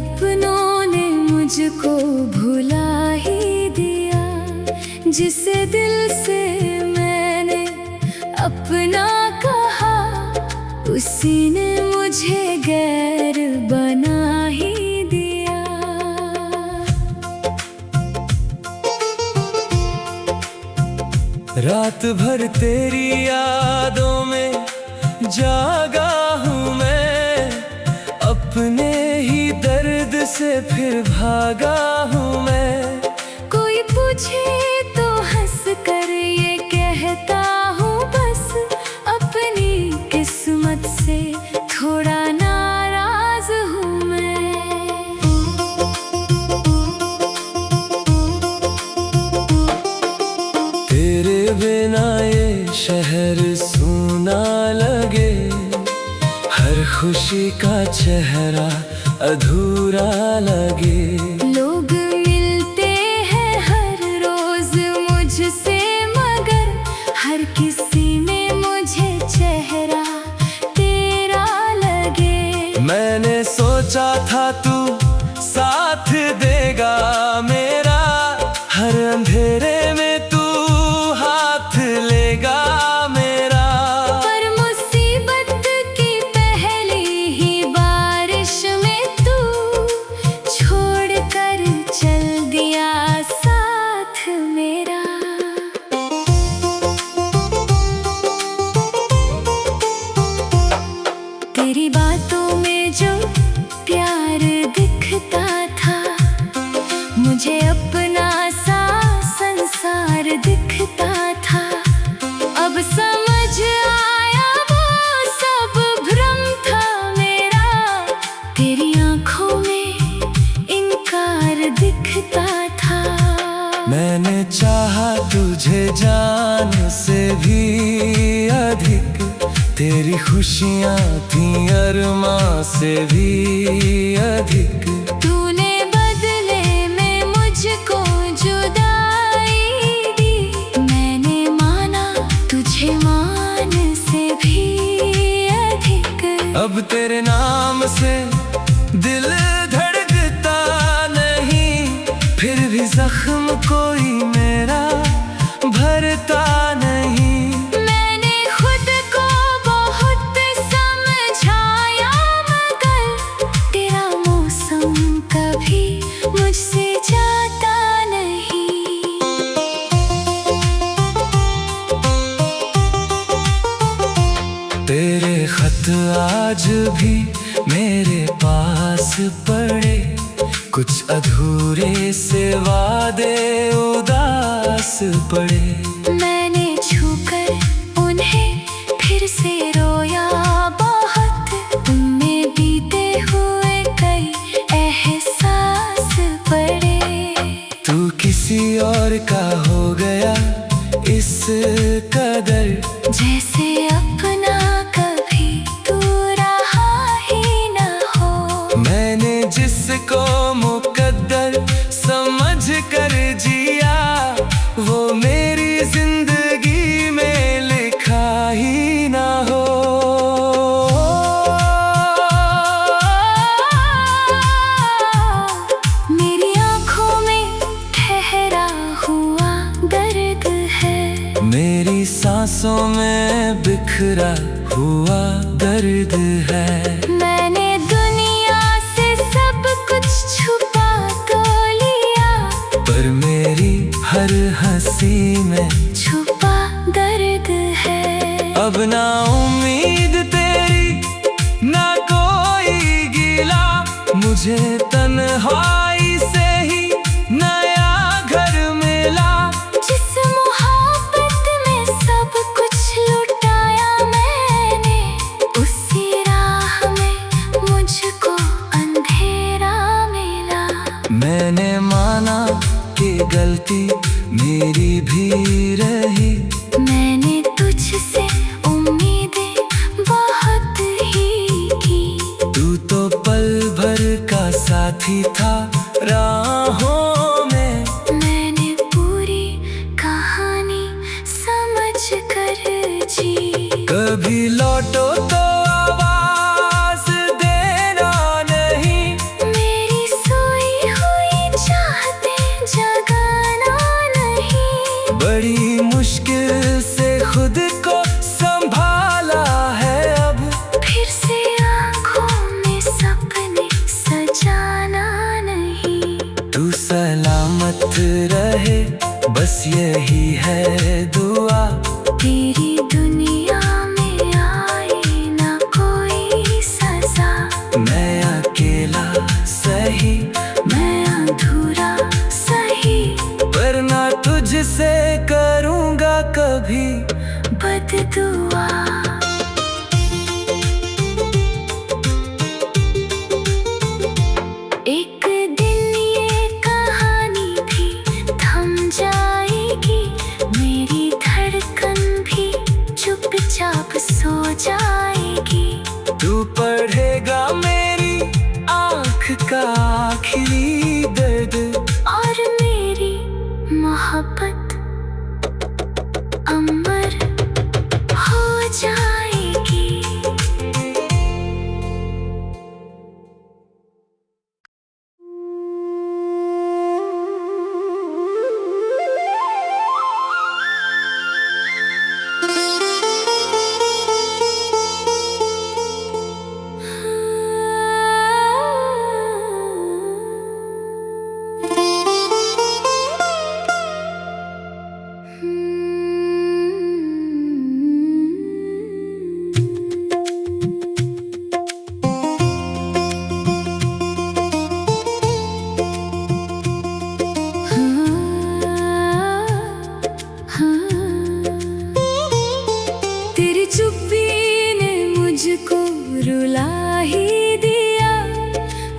अपनों ने मुझको भुला ही दिया। जिसे दिल से मैंने अपना कहा, उसी ने मुझे गैर बना ही दिया। रात भर तेरी यादों में जागा हूँ मैं, अपने ही दर्द से फिर भागा हूँ मैं। कोई पूछे तो हंस कर ये कहता हूँ, बस अपनी किस्मत से थोड़ा नाराज हूँ मैं। तेरे बिना ये शहर सूना लगे, हर खुशी का चेहरा अधूरा लगे। लोग मिलते हैं हर रोज मुझसे, मगर हर किसी में मुझे चेहरा तेरा लगे। मैंने सोचा था तू साथ देगा मेरा, हर अंधेरे में तू हाथ लेगा मेरा। पर मुसीबत की पहली ही बारिश में तू छोड़ कर चल दिया साथ मेरा। तेरी बातों में जो प्यार दिखता था, मुझे अपना सा संसार दिखता था। अब समझ आया वो सब भ्रम था मेरा, तेरी आंखों में इनकार दिखता था। मैंने चाहा तुझे जान से भी अधिक, तेरी खुशियाँ थी अरमां से भी अधिक। तूने बदले में मुझको जुदाई दी, मैंने माना तुझे मान से भी अधिक। अब तेरे नाम से दिल धड़कता नहीं, फिर भी जख्म कोई मेरा भरता नहीं। मैंने खुद को बहुत समझाया, मगर तेरा मौसम कभी मुझसे जाता नहीं। तेरे खत आज भी मेरे पास पड़े, कुछ अधूरे से वादे उदास पड़े। मैंने छूकर उन्हें फिर से रोया बहुत, उनमें बीते हुए कई एहसास पड़े। तू किसी और का हो गया इस कदर, जैसे अपना कभी तू रहा ही न हो। मैंने जिसको मुकद्दर समझ कर जिया, वो मेरी जिंदगी में लिखा ही ना हो। मेरी आंखों में ठहरा हुआ दर्द है, मेरी सांसों में बिखरा हुआ दर्द है। मैंने दुनिया से सब कुछ छुपा तो लिया, पर मेरी हर हंसी में छुपा दर्द है। अब ना उम्मीद तेरी ना कोई गिला, मुझे तन्हाई से ही नया घर मिला। जिस मोहब्बत में सब कुछ लुटाया मैंने, उसी राह में मुझको अंधेरा मिला। मैंने माना कि गलती मेरी भी रही, मैंने तुझसे उम्मीदें बहुत ही की। तू तो पल भर का साथी था राहों में। मैंने पूरी कहानी समझ कर जी। कभी लौटो तो आवाज देना नहीं, मेरी रहे, बस यही है दुआ। तेरी दुनिया में आए ना कोई सजा। मैं अकेला सही, मैं अधूरा सही, वरना तुझसे करूँगा कभी बददुआ। एक दिन ये कहानी भी थम जाएगी, मेरी धड़कन भी चुपचाप सो जाएगी। तू पढ़ेगा मेरी आँख का आखिरी दर्द, और मेरी मोहब्बत अमर हो जाएगी। तेरी चुप्पी ने मुझको रुला ही दिया,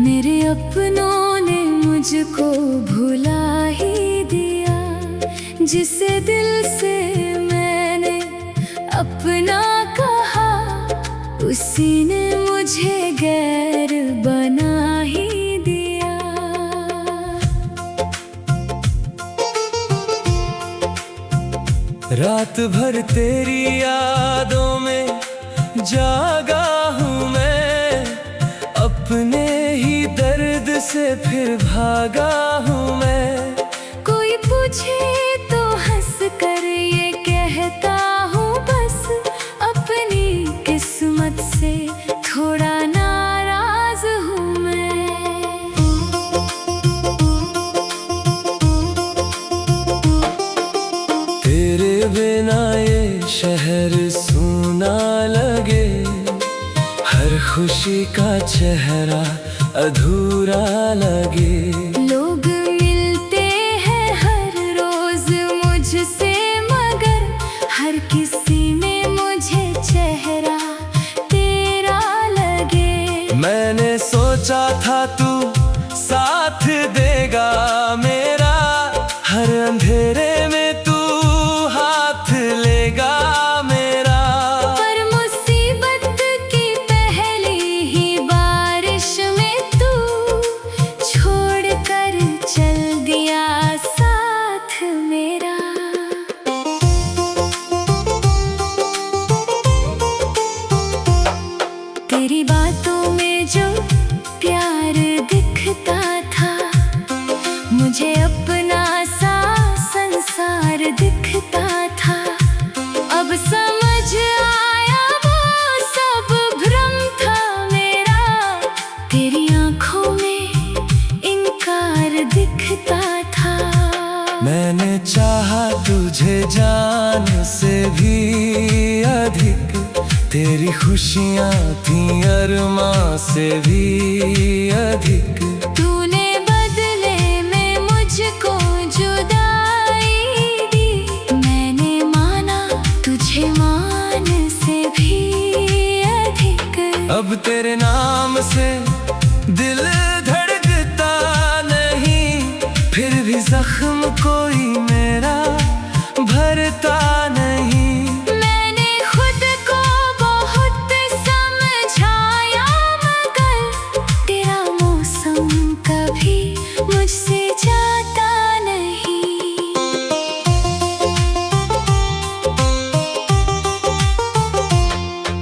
मेरे अपनों ने मुझको भुला ही दिया। जिसे दिल से मैंने अपना कहा, उसी ने मुझे गैर बना ही दिया। रात भर तेरी यादों में जागा हूँ मैं, अपने ही दर्द से फिर भागा हूँ मैं। कोई पूछे तो हंस कर ये कहता हूँ, बस अपनी किस्मत से थोड़ा नाराज हूँ मैं। तेरे बिना ये शहर सूना लगे, हर खुशी का चेहरा अधूरा लगे। लोग मिलते हैं हर रोज मुझसे, मगर हर किसी में मुझे चेहरा तेरा लगे। मैंने सोचा था तू साथ देगा मेरा, हर अंधेरे में तू हाथ लेगा मेरा। पर मुसीबत की पहली ही बारिश में तू छोड़ कर चल दिया साथ मेरा। तेरी बातों में जो प्यार दिखता था, मुझे अपना सा संसार दिखता था। अब समझ आया वो सब भ्रम था मेरा, तेरी आंखों में इनकार दिखता था। मैंने चाहा तुझे जान से भी अधिक, तेरी खुशियाँ थी अरमां से भी अधिक। तूने बदले में मुझको जुदाई दी, मैंने माना तुझे मान से भी अधिक। अब तेरे नाम से दिल धड़कता नहीं, फिर भी जख्म कोई मेरा भरता नहीं। मैंने खुद को बहुत समझाया, मगर तेरा मौसम कभी मुझसे जाता नहीं।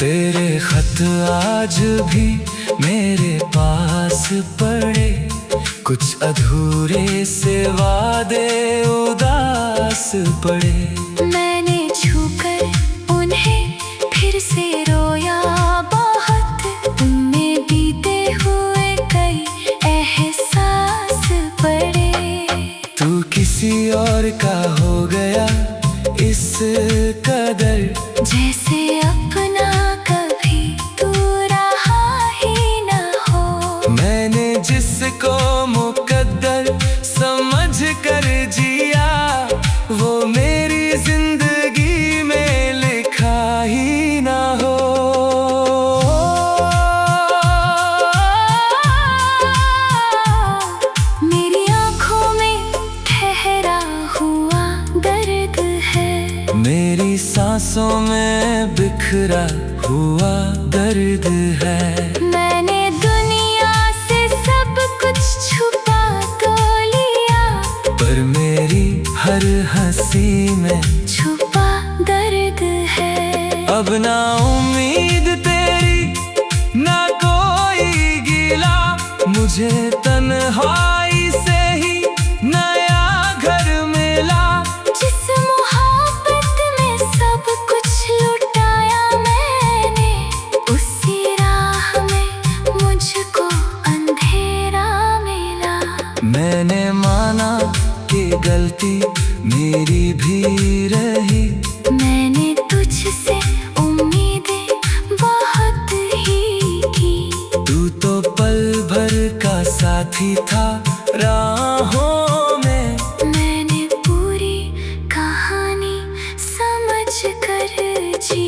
तेरे खत आज भी मेरे पास पड़े, कुछ अधूरे से वादे उदास पड़े। मैंने छूकर उन्हें फिर से रोया बहुत, उनमें बीते हुए कई एहसास पड़े। तू किस सांसों में बिखरा हुआ दर्द है। मैंने दुनिया से सब कुछ छुपा तो लिया, पर मेरी हर हंसी में छुपा दर्द है। अब ना उम्मीद तेरी ना कोई गिला, मुझे तन्हाई से ही नया घर मिला। जिस मोहब्बत में सब कुछ लुटाया मैंने, उसी राह में मुझको अंधेरा मिला। मैंने माना कि गलती मेरी भी रही, मैंने तुझसे उम्मीदें बहुत ही की। तू तो पल भर का साथी था राहों में। मैंने पूरी कहानी समझ कर जी।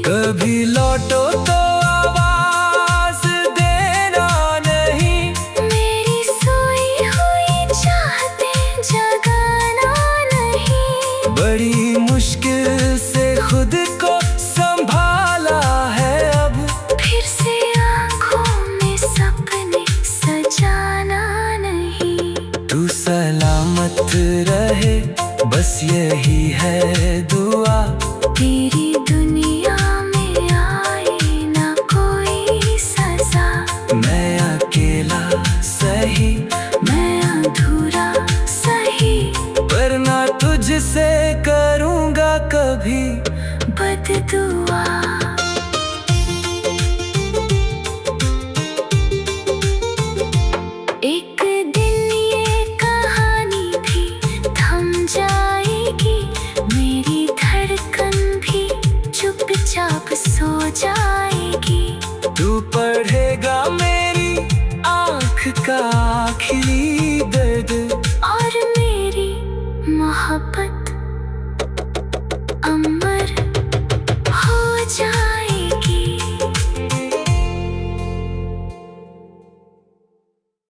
कभी लौटो तो आवाज देना नहीं, मेरी सोई हुई चाहतें जगाना नहीं। बड़ी मुश्किल से खुद को संभाला है अब, फिर से आँखों में सपने सजाना नहीं। तू सलामत रहे बस यही है दुआ। तेरी दुनिया में आए ना कोई सजा। मैं अकेला सही, मैं अधूरा सही, पर ना तुझसे करूँगा कभी बददुआ। एक दिन ये कहानी भी थम जाएगी, मेरी धड़कन भी चुपचाप सो जाएगी। तू पढ़ेगा मेरी आँख का आखिरी दर्द, और मेरी मोहब्बत